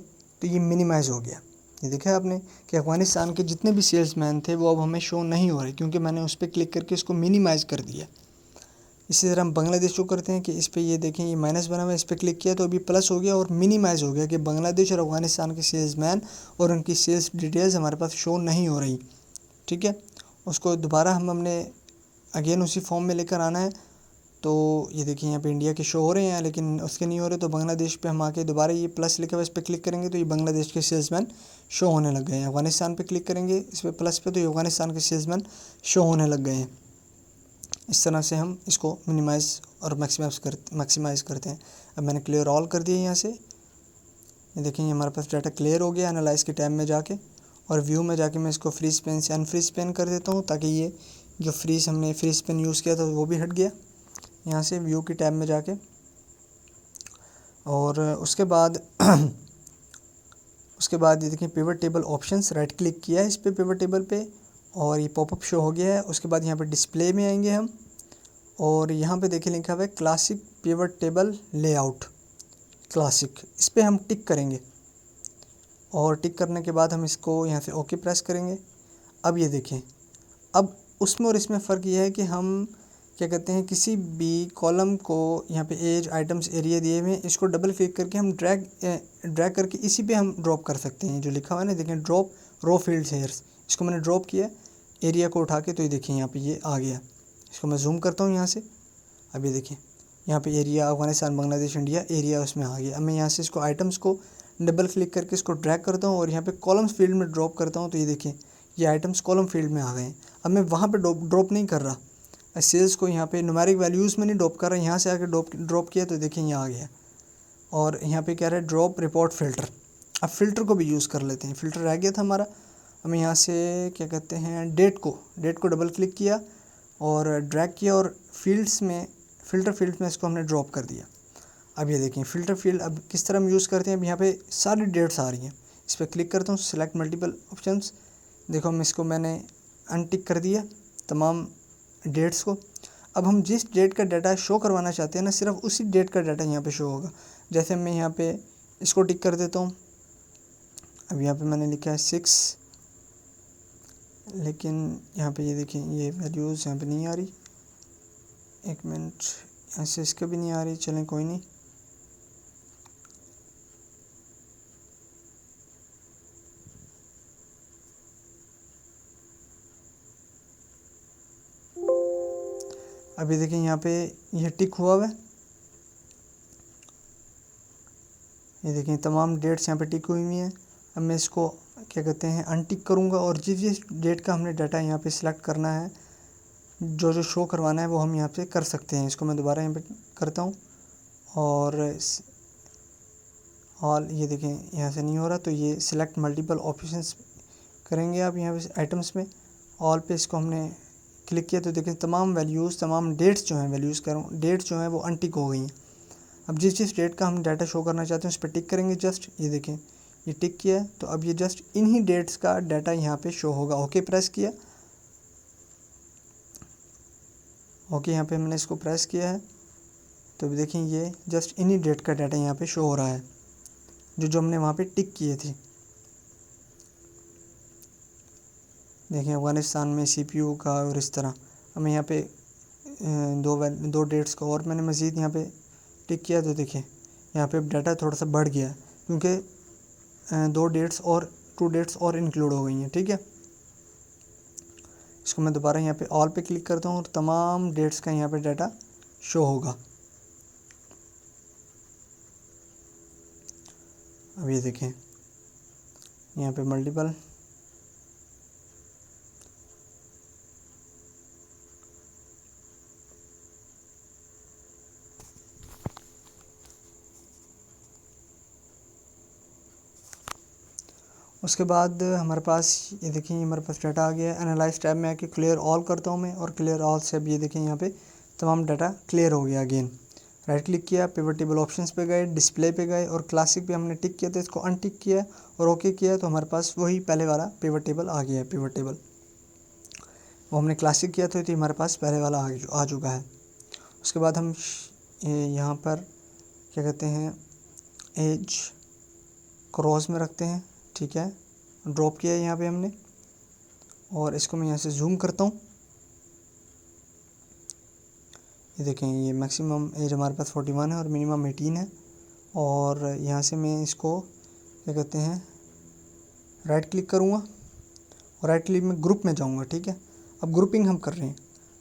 तो ये मिनिमाइज़ हो गया। ये देखा आपने कि अफ़गानिस्तान के जितने भी सेल्समैन थे वो अब हमें शो नहीं हो रहे, क्योंकि मैंने उस पर क्लिक करके इसको मिनिमाइज़ कर दिया। इसी तरह हम बांग्लादेश शो करते हैं कि इस पर ये देखें ये माइनस बना हुआ है, इस पर क्लिक किया तो अभी प्लस हो गया और मिनिमाइज़ हो गया कि बांग्लादेश और अफ़गानिस्तान के सेल्समैन और उनकी सेल्स डिटेल्स हमारे पास शो नहीं हो रही। ठीक है, उसको दोबारा हमने अगेन उसी फॉर्म में लेकर आना है। तो ये देखिए यहाँ पे इंडिया के शो हो रहे हैं लेकिन उसके नहीं हो रहे, तो बांग्लादेश पे हम आके दोबारा ये प्लस लिखा हुआ इस पर क्लिक करेंगे तो ये बांग्लादेश के सेल्समैन शो होने लग गए हैं। अफ़गानिस्तान पे क्लिक करेंगे इस पर प्लस पे तो ये अफ़गानिस्तान के सेल्समैन शो होने लग गए हैं। इस तरह से हम इसको मिनिमाइज़ और मैक्सिमाइज़ करते हैं। अब मैंने क्लियर ऑल कर दिया यहाँ से, ये देखें ये हमारे पास डाटा क्लियर हो गया। एनालाइज़ के टैब में जाके और व्यू में जाके मैं इसको फ्रीज पेन से अनफ्रीज पेन कर देता हूँ ताकि ये जो हमने फ्रीज पेन यूज़ किया था वो भी हट गया। यहाँ से व्यू की टैब में जाके और उसके बाद ये देखिए pivot table options, right click किया है इस पर पिवट टेबल पे और ये पॉपअप शो हो गया है। उसके बाद यहाँ पे डिस्प्ले में आएंगे हम और यहाँ पे देखिए लिखा हुआ है classic pivot table layout classic, इस पर हम टिक करेंगे और टिक करने के बाद हम इसको यहाँ से ओके प्रेस करेंगे। अब ये देखें, अब उसमें और इसमें फ़र्क ये है कि हम क्या कहते हैं किसी भी कॉलम को यहाँ पे एज आइटम्स एरिया दिए हुए हैं, इसको डबल क्लिक करके हम ड्रैग करके इसी पे हम ड्रॉप कर सकते हैं। जो लिखा हुआ है ना देखें ड्रॉप रो फील्ड्स हेयर्स, इसको मैंने ड्रॉप किया एरिया को उठा के, तो ये देखिए यहाँ पे ये आ गया। इसको मैं जूम करता हूँ यहाँ से, अब ये देखिए यहाँ पे area Afghanistan Bangladesh India area उसमें आ गया। अब मैं यहाँ से इसको आइटम्स को डबल क्लिक करके इसको ड्रैग करता हूँ और यहाँ पे कॉलम्स फील्ड में ड्रॉप करता हूँ, तो ये देखिए ये आइटम्स कॉलम फील्ड में आ गए हैं। अब मैं वहाँ पे ड्रॉप नहीं कर रहा, सेल्स को यहाँ पे न्यूमेरिक वैल्यूज़ में नहीं ड्रॉप कर रहा, यहाँ से आके ड्रॉप किया तो देखिए यहाँ आ गया। और यहाँ पे क्या रहा है ड्रॉप रिपोर्ट फ़िल्टर। अब फ़िल्टर को भी यूज़ कर लेते हैं, फ़िल्टर रह गया था हमारा। हमें यहाँ से क्या कहते हैं डेट को डबल क्लिक किया और ड्रैग किया और फ़िल्टर फील्ड में इसको हमने ड्रॉप कर दिया। अब ये देखें फ़िल्टर फील्ड अब किस तरह हम यूज़ करते हैं। अब यहाँ पे सारी डेट्स आ रही हैं, इस पर क्लिक करता हूँ, सेलेक्ट मल्टीपल ऑप्शंस, देखो हम इसको मैंने अनटिक कर दिया तमाम डेट्स को। अब हम जिस डेट का डाटा शो करवाना चाहते हैं ना सिर्फ उसी डेट का डाटा यहाँ पे शो होगा। जैसे मैं यहाँ पे इसको टिक कर देता हूँ, अब यहाँ पे मैंने लिखा है 6, लेकिन यहाँ पे ये देखें ये वैल्यूज़ यहाँ पे नहीं आ रही, एक मिनट यहाँ से इसका भी नहीं आ रही, चलें कोई नहीं। अभी देखें यहाँ पे ये टिक हुआ है, ये देखें तमाम डेट्स यहाँ पे टिक हुई हुई हैं। अब मैं इसको क्या कहते हैं अनटिक करूँगा और जिस डेट का हमने डाटा यहाँ पे सिलेक्ट करना है, जो शो करवाना है वो हम यहाँ पे कर सकते हैं। इसको मैं दोबारा यहाँ पे करता हूँ और ऑल, ये देखें यहाँ से नहीं हो रहा, तो ये सिलेक्ट मल्टीपल ऑप्शंस करेंगे आप यहाँ पे आइटम्स में, ऑल पे इसको हमने क्लिक किया तो देखें तमाम वैल्यूज़ तमाम डेट्स जो हैं वैल्यूज़ कर रहा हूँ डेट्स जो हैं वो अनटिक हो गई हैं। अब जिस डेट का हम डाटा शो करना चाहते हैं उस पर टिक करेंगे जस्ट, ये देखें ये टिक किया है तो अब ये जस्ट इन्हीं डेट्स का डाटा यहाँ पे शो होगा। ओके प्रेस किया, ओके यहाँ पे मैंने इसको प्रेस किया है तो देखें ये जस्ट इन्हीं डेट का डाटा यहाँ पे शो हो रहा है जो हमने वहाँ पे टिक किए थे। देखें अफ़गानिस्तान में CPU का और इस तरह हमें यहाँ पे दो डेट्स का और मैंने मज़ीद यहाँ पे टिक किया तो देखिए यहाँ पे डाटा थोड़ा सा बढ़ गया क्योंकि 2 डेट्स और इंक्लूड हो गई हैं। ठीक है, इसको मैं दोबारा यहाँ पे ऑल पे क्लिक करता हूँ और तमाम डेट्स का यहाँ पे डाटा शो होगा। अब ये देखें यहाँ पे मल्टीपल, उसके बाद हमारे पास ये देखें हमारे पास डाटा आ गया है। एनालाइज टैब में आके क्लियर ऑल करता हूँ मैं और क्लियर ऑल से अब ये देखें यहाँ पे तमाम डाटा क्लियर हो गया। अगेन राइट क्लिक किया, पिवट टेबल ऑप्शंस पे गए, डिस्प्ले पे गए और क्लासिक पे हमने टिक किया था, इसको अनटिक किया और ओके किया तो हमारे पास वही पहले वाला पिवट टेबल आ गया है। पिवट टेबल वो हमने क्लासिक किया तो हमारे पास पहले वाला आ चुका है। उसके बाद हम यहाँ पर क्या कहते हैं एज क्रॉस में रखते हैं। ठीक है, ड्रॉप किया है यहाँ पे हमने और इसको मैं यहाँ से जूम करता हूँ, ये देखें, ये मैक्सिमम एज हमारे पास 41 है और मिनिमम 18 है। और यहाँ से मैं इसको क्या कहते हैं राइट क्लिक करूँगा और राइट क्लिक में ग्रुप में जाऊँगा। ठीक है, अब ग्रुपिंग हम कर रहे हैं।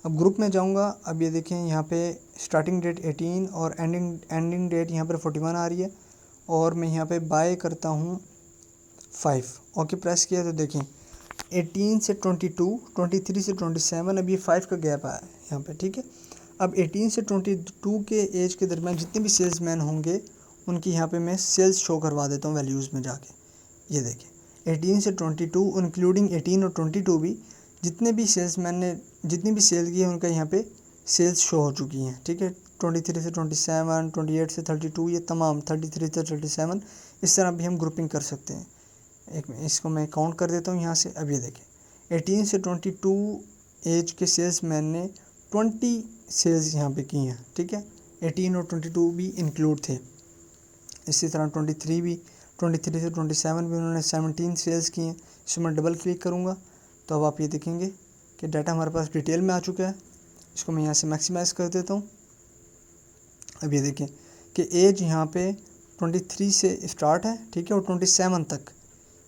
अब ग्रुप में जाऊँगा। अब ये देखें यहाँ पे स्टार्टिंग डेट 18 और एंडिंग डेट यहाँ पर 41 आ रही है। और मैं यहाँ पे बाय करता हूँ 5। ओके प्रेस किया तो देखें 18 से 22, 23 से 27, अब ये 5 का गैप आया यहाँ पे। ठीक है, अब 18 से 22 के एज के दरमियान जितने भी सेल्समैन होंगे उनकी यहाँ पे मैं सेल्स शो करवा देता हूँ वैल्यूज़ में जाके। ये देखें 18 से 22 इंक्लूडिंग 18 और 22 भी, जितने भी सेल्समैन ने जितनी भी सेल की है उनका यहाँ पे सेल्स शो हो चुकी हैं। ठीक है, 23 से 27, 28 से 32, ये तमाम 33 से 37, इस तरह भी हम ग्रुपिंग कर सकते हैं। एक इसको मैं काउंट कर देता हूँ यहाँ से। अब ये देखें 18 से 22 एज के सेल्समैन ने 20 सेल्स यहाँ पे की हैं। ठीक है, 18 और 22 भी इंक्लूड थे। इसी तरह 23 भी, 23 से 27 भी उन्होंने 17 सेल्स की हैं। इसमें मैं डबल क्लिक करूँगा तो अब आप ये देखेंगे कि डाटा हमारे पास डिटेल में आ चुका है। इसको मैं यहाँ से मैक्सिमाइज़ कर देता हूँ। अब ये देखें कि एज यहाँ पे 23 से स्टार्ट है। ठीक है, और 27 तक,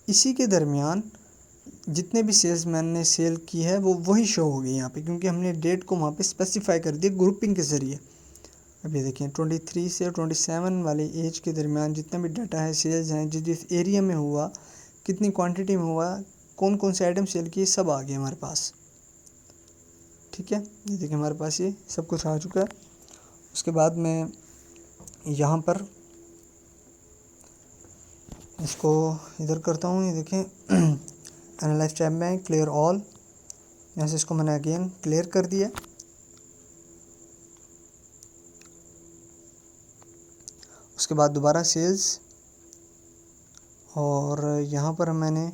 इसी के दरमियान जितने भी सेल्समैन ने सेल की है वो वही शो होगी यहाँ पे, क्योंकि हमने डेट को वहाँ पे स्पेसिफाई कर दिया ग्रुपिंग के ज़रिए। अब ये देखें 23 से 27 वाले एज के दरमियान जितना भी डाटा है, सेल्स हैं, जिस एरिया में हुआ, कितनी क्वांटिटी में हुआ, कौन कौन से आइटम सेल किए, सब आ गए हमारे पास। ठीक है, ये देखिए हमारे पास ये सब कुछ आ चुका है। उसके बाद मैं यहाँ पर इसको इधर करता हूँ। ये देखें एनालाइज टैब में क्लियर ऑल, यहाँ से इसको मैंने अगेन क्लियर कर दिया। उसके बाद दोबारा सेल्स, और यहाँ पर मैंने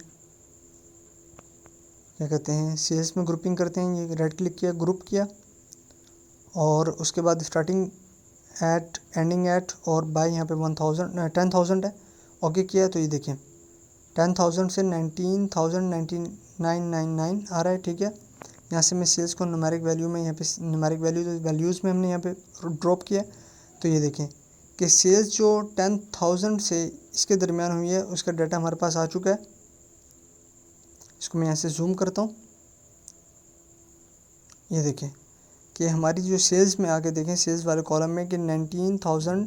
क्या कहते हैं सेल्स में ग्रुपिंग करते हैं। ये राइट क्लिक किया, ग्रुप किया, और उसके बाद स्टार्टिंग एट, एंडिंग एट, और बाय यहाँ पे 10,000 है। ओके किया तो ये देखें 10,000 से 19,099 आ रहा है। ठीक है, यहाँ से मैं सेल्स को न्यूमेरिक वैल्यू में, यहाँ पे न्यूमेरिक वैल्यूज़ में हमने यहाँ पे ड्रॉप किया। तो ये देखें कि सेल्स जो 10,000 से इसके दरमियान हुई है उसका डाटा हमारे पास आ चुका है। इसको मैं यहाँ से जूम करता हूँ। ये देखें कि हमारी जो सेल्स में आके देखें सेल्स वाले कॉलम में कि 19,000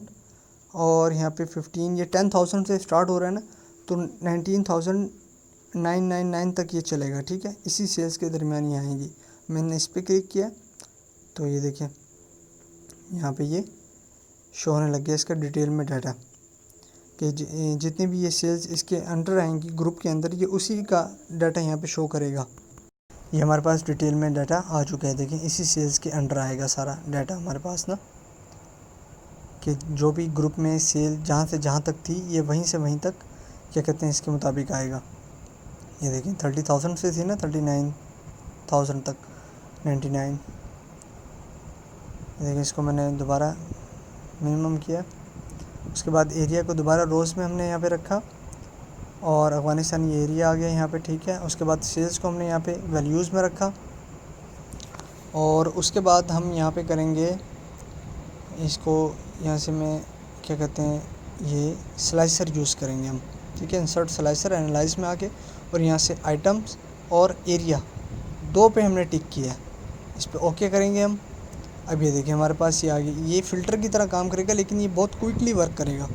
और यहाँ पे 15, ये 10,000 से स्टार्ट हो रहा है ना, तो 19,999 तक ये चलेगा। ठीक है, इसी सेल्स के दरमियान ये आएंगी। मैंने इस पर क्लिक किया तो ये देखें यहाँ पे ये शो होने लग गया इसका डिटेल में डाटा, कि जितनी भी ये सेल्स इसके अंडर आएंगी ग्रुप के अंदर, ये उसी का डाटा यहाँ पे शो करेगा। ये हमारे पास डिटेल में डाटा आ चुका है। देखें इसी सेल्स के अंडर आएगा सारा डाटा हमारे पास ना, कि जो भी ग्रुप में सेल जहाँ से जहाँ तक थी ये वहीं से वहीं तक क्या कहते हैं इसके मुताबिक आएगा। ये देखें 30,000 से थी ना 39,000 तक 99। देखिए इसको मैंने दोबारा मिनिमम किया। उसके बाद एरिया को दोबारा रोज़ में हमने यहाँ पे रखा, और अफ़गानिस्तान ये एरिया आ गया यहाँ पे। ठीक है, उसके बाद सेल्स को हमने यहाँ पे वैल्यूज़ में रखा, और उसके बाद हम यहाँ पे करेंगे इसको, यहाँ से मैं क्या कहते हैं ये स्लाइसर यूज़ करेंगे हम। ठीक है, इंसर्ट स्लाइसर एनालाइज में आके, और यहाँ से आइटम्स और एरिया 2 पे हमने टिक किया, इस पर ओके करेंगे हम। अब ये देखिए हमारे पास ये आ गई, ये फ़िल्टर की तरह काम करेगा लेकिन ये बहुत क्विकली वर्क करेगा।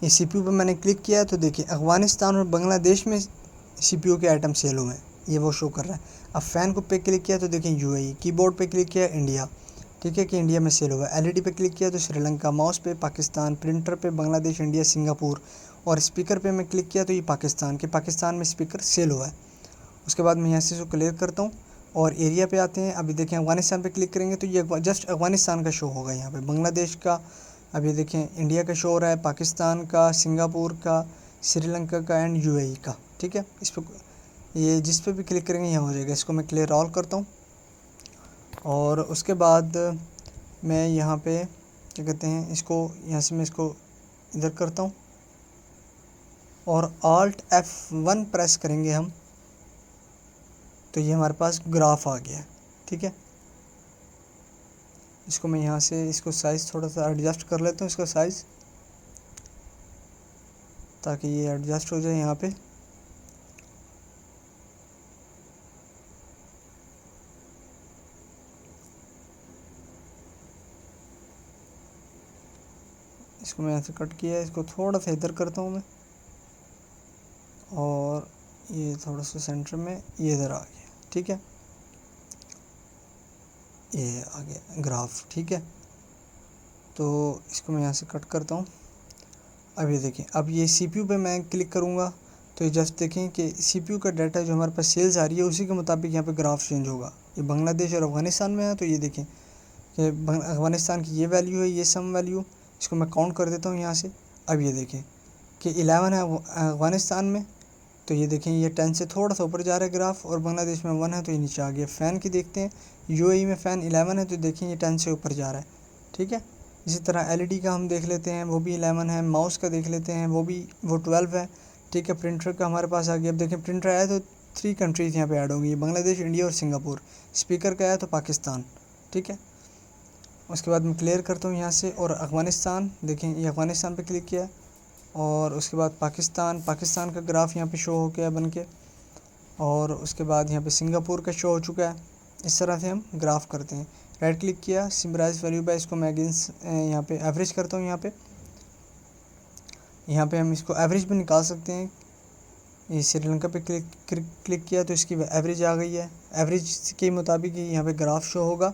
ये सीपीयू पे मैंने क्लिक किया तो देखिए अफ़गानिस्तान और बांग्लादेश में सीपीयू के आइटम सेल हुए हैं, ये वो शो कर रहा है। अब फ़ैन को पे क्लिक किया तो देखें यूएई, कीबोर्ड पे क्लिक किया इंडिया। ठीक है, कि इंडिया में सेल हुआ है। एलईडी पे क्लिक किया तो श्रीलंका, माउस पे पाकिस्तान, प्रिंटर पे बांग्लादेश, इंडिया, सिंगापुर, और स्पीकर पे मैं क्लिक किया तो ये पाकिस्तान में स्पीकर सेल हुआ है। उसके बाद मैं यहाँ से इसको क्लियर करता हूँ और एरिया पे आते हैं। अभी देखें अफ़गानिस्तान पे क्लिक करेंगे तो ये जस्ट अफ़गानिस्तान का शो होगा यहाँ पे, बांग्लादेश का, अभी देखें इंडिया का शो हो रहा है, पाकिस्तान का, सिंगापुर का, श्रीलंका का एंड यूएई का। ठीक है, इस पर ये जिस पे भी क्लिक करेंगे यहाँ हो जाएगा। इसको मैं क्लियर ऑल करता हूँ, और उसके बाद मैं यहाँ पे क्या कहते हैं इसको, यहाँ से मैं इसको इधर करता हूँ, और Alt F1 प्रेस करेंगे हम तो ये हमारे पास ग्राफ आ गया। ठीक है, इसको मैं यहाँ से इसको साइज़ थोड़ा सा एडजस्ट कर लेता हूँ, इसका साइज़, ताकि ये एडजस्ट हो जाए यहाँ पे। इसको मैं यहाँ से कट किया है, इसको थोड़ा सा इधर करता हूँ मैं, और ये थोड़ा सा सेंटर में ये इधर आ गया, ठीक है, ये आ गया ग्राफ, ठीक है। तो इसको मैं यहाँ से कट करता हूँ। अब ये देखें, अब ये सीपीयू पे मैं क्लिक करूँगा तो ये जस्ट देखें कि सीपीयू का डाटा जो हमारे पास सेल्स आ रही है उसी के मुताबिक यहाँ पे ग्राफ चेंज होगा। ये बांग्लादेश और अफ़गानिस्तान में है, तो ये देखें कि अफ़गानिस्तान की ये वैल्यू है, ये सम वैल्यू, इसको मैं काउंट कर देता हूँ यहाँ से। अब ये देखें कि 11 है अफ़गानिस्तान में, तो ये देखें ये 10 से थोड़ा सा ऊपर जा रहा है ग्राफ, और बांग्लादेश में 1 है तो ये नीचे आ गया। फ़ैन की देखते हैं, यूएई में फ़ैन 11 है, तो देखें ये 10 से ऊपर जा रहा है, ठीक है। इसी तरह एलईडी का हम देख लेते हैं, वो भी 11 है। माउस का देख लेते हैं, वो 12 है, ठीक है। प्रिंटर का हमारे पास आ गया। अब देखें प्रिंटर आया तो 3 कंट्रीज़ यहाँ पे ऐड होंगी, बांग्लादेश, इंडिया और सिंगापुर। स्पीकर का आया तो पाकिस्तान, ठीक है। उसके बाद मैं क्लियर करता हूँ यहाँ से, और अफ़गानिस्तान देखें, ये अफ़गानिस्तान पे क्लिक किया, और उसके बाद पाकिस्तान का ग्राफ यहाँ पे शो हो गया बन के, और उसके बाद यहाँ पे सिंगापुर का शो हो चुका है। इस तरह से हम ग्राफ करते हैं। राइट क्लिक किया, सिम्बलाइज वैल्यू बाय, इसको मैं अगेंस्ट यहाँ पे एवरेज करता हूँ। यहाँ पे हम इसको एवरेज भी निकाल सकते हैं। ये श्रीलंका पे क्लिक किया तो इसकी एवरेज आ गई है। एवरेज के मुताबिक यहाँ पे ग्राफ शो होगा,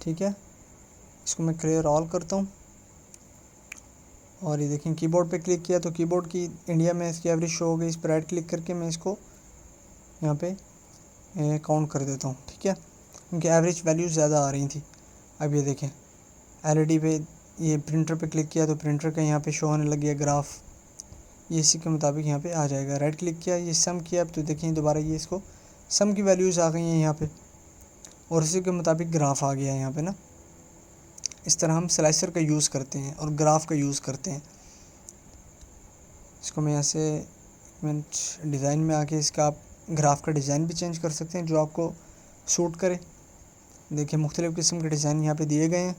ठीक है। इसको मैं क्लियर ऑल करता हूँ, और ये देखें कीबोर्ड पे क्लिक किया तो कीबोर्ड की इंडिया में इसकी एवरेज शो हो गई। इस पर राइट क्लिक करके मैं इसको यहाँ पे काउंट कर देता हूँ, ठीक है, क्योंकि एवरेज वैल्यू ज़्यादा आ रही थी। अब ये देखें एलईडी पे, ये प्रिंटर पे क्लिक किया तो प्रिंटर का यहाँ पे शो होने लग गया ग्राफ, ये इसी के मुताबिक यहाँ पे आ जाएगा। राइट क्लिक किया, ये सम किया, अब तो देखिए दोबारा ये इसको सम की वैल्यूज़ आ गई हैं यहाँ पे, और इसी के मुताबिक ग्राफ आ गया है यहाँ पे ना। इस तरह हम स्लाइसर का यूज़ करते हैं और ग्राफ का यूज़ करते हैं। इसको मैं यहाँ से डिज़ाइन में आके इसका आप ग्राफ का डिज़ाइन भी चेंज कर सकते हैं जो आपको सूट करे। देखिए मुख्तलिफ़ किस्म के डिज़ाइन यहाँ पे दिए गए हैं,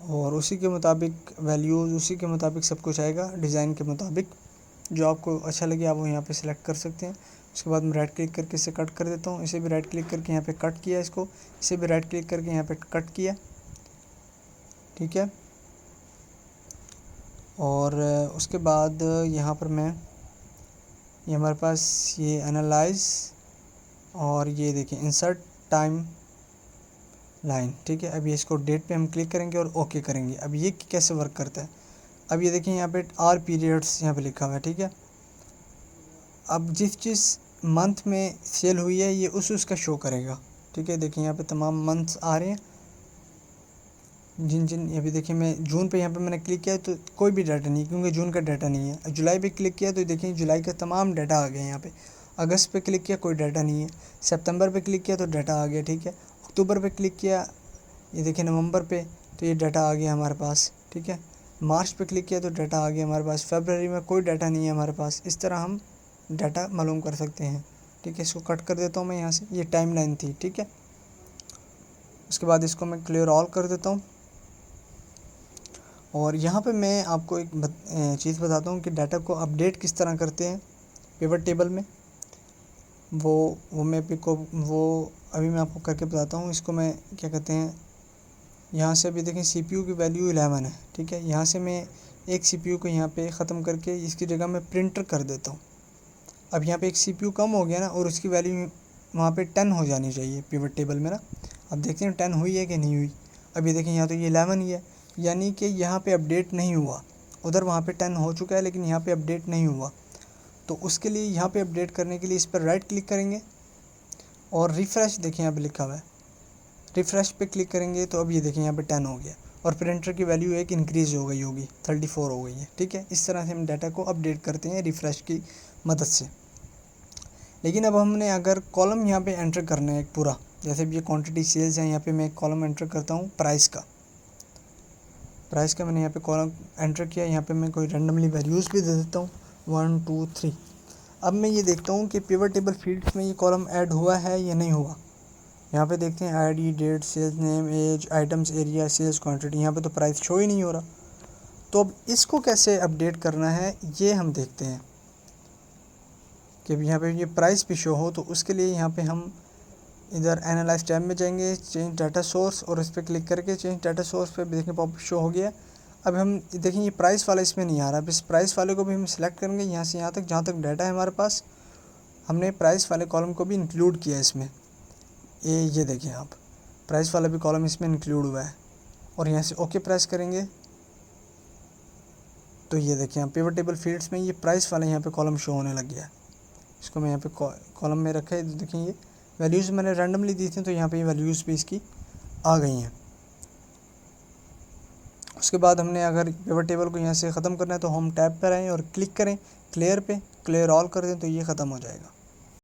और उसी के मुताबिक वैल्यूज़, उसी के मुताबिक सब कुछ आएगा, डिज़ाइन के मुताबिक। जो आपको अच्छा लगे आप वो यहाँ पे सिलेक्ट कर सकते हैं। उसके बाद मैं राइट क्लिक करके इसे कट कर देता हूँ। इसे भी राइट क्लिक करके यहाँ पे कट किया, इसको, इसे भी राइट क्लिक करके यहाँ पे कट किया, ठीक है। और उसके बाद यहाँ पर ये हमारे पास ये एनालाइज, और ये देखिए इंसर्ट टाइम लाइन, ठीक है। अब ये इसको डेट पे हम क्लिक करेंगे और ओके करेंगे। अब ये कैसे वर्क करता है, अब ये देखिए यहाँ पे आर पीरियड्स यहाँ पे लिखा हुआ है, ठीक है। अब जिस मंथ में सेल हुई है ये उसका शो करेगा, ठीक है। देखिए यहाँ पे तमाम मंथ्स आ रहे हैं, जिन ये भी देखिए मैं जून पे यहाँ पे मैंने क्लिक किया तो कोई भी डाटा नहीं, क्योंकि जून का डाटा नहीं है। जुलाई पे क्लिक किया तो देखिए जुलाई का तमाम डाटा आ गया यहाँ पे। अगस्त पे क्लिक किया कोई डाटा नहीं है। सितंबर पे क्लिक किया तो डाटा आ गया, ठीक है। अक्टूबर पे क्लिक किया, ये देखिए नवंबर पे, तो ये डाटा आ गया हमारे पास, ठीक है। मार्च पे क्लिक किया तो डाटा आ गया हमारे पास। फरवरी में कोई डाटा नहीं है हमारे पास। इस तरह हम डाटा मालूम कर सकते हैं, ठीक है। इसको कट कर देता हूँ मैं यहाँ से, ये टाइम लाइन थी, ठीक है। उसके बाद इसको मैं क्लियर ऑल कर देता हूँ, और यहाँ पे मैं आपको एक चीज़ बताता हूँ कि डाटा को अपडेट किस तरह करते हैं पिवट टेबल में। वो अभी मैं आपको करके बताता हूँ। इसको मैं क्या कहते हैं, यहाँ से अभी देखें सीपीयू की वैल्यू 11 है, ठीक है। यहाँ से मैं एक सीपीयू को यहाँ पे ख़त्म करके इसकी जगह मैं प्रिंटर कर देता हूँ। अब यहाँ पे एक सीपीयू कम हो गया ना, और उसकी वैल्यू वहाँ पे 10 हो जानी चाहिए पिवट टेबल में ना। अब देखते हैं 10 हुई है कि नहीं हुई। अब ये देखें यहाँ तो ये 11 ही है, यानी कि यहाँ पे अपडेट नहीं हुआ। उधर वहाँ पे 10 हो चुका है, लेकिन यहाँ पे अपडेट नहीं हुआ। तो उसके लिए यहाँ पे अपडेट करने के लिए इस पर राइट क्लिक करेंगे, और रिफ़्रेश देखें यहाँ पे लिखा हुआ है, रिफ़्रेश पे क्लिक करेंगे तो अब ये देखें यहाँ पे 10 हो गया, और प्रिंटर की वैल्यू एक इंक्रीज़ हो गई होगी, 34 हो गई है, ठीक है। इस तरह से हम डाटा को अपडेट करते हैं रिफ़्रेश की मदद से। लेकिन अब हमने अगर कॉलम यहाँ पे एंटर करना है एक पूरा, जैसे भी ये क्वांटिटी सेल्स है, यहाँ पे मैं एक कॉलम एंटर करता हूँ प्राइस का मैंने यहाँ पे कॉलम एंटर किया। यहाँ पे मैं कोई रैंडमली वैल्यूज़ भी दे देता हूँ 1 2 3। अब मैं ये देखता हूँ कि पिवट टेबल फील्ड्स में ये कॉलम ऐड हुआ है या नहीं हुआ। यहाँ पे देखते हैं ID, date, sales name, age, items, area, sales quantity. यहाँ पे तो प्राइस शो ही नहीं हो रहा। तो अब इसको कैसे अपडेट करना है ये हम देखते हैं कि यहाँ पे ये प्राइस भी शो हो। तो उसके लिए यहाँ पे हम इधर एनालाइज टैब में जाएंगे, चेंज डाटा सोर्स, और इस पर क्लिक करके चेंज डाटा सोर्स पे देखें पॉप शो हो गया। अब हम देखें ये प्राइस वाला इसमें नहीं आ रहा। अब इस प्राइस वाले को भी हम सिलेक्ट करेंगे यहाँ से यहाँ तक जहाँ तक डाटा है हमारे पास। हमने प्राइस वाले कॉलम को भी इंक्लूड किया इसमें। ये देखें आप, प्राइस वाला भी कॉलम इसमें इंक्लूड हुआ है। और यहाँ से ओके प्रेस करेंगे तो ये देखें यहाँ पिवट टेबल फील्ड्स में ये प्राइस वाला यहाँ पे कॉलम शो होने लग गया है। इसको मैं यहाँ पे कॉलम में रखा है। देखें ये वैल्यूज़ मैंने रैंडमली दी थी तो यहाँ पे ये वैल्यूज़ भी इसकी आ गई हैं। उसके बाद हमने अगर पिवट टेबल को यहाँ से ख़त्म करना है तो होम टैब पर आएँ और क्लिक करें क्लियर पे, क्लियर ऑल कर दें तो ये ख़त्म हो जाएगा।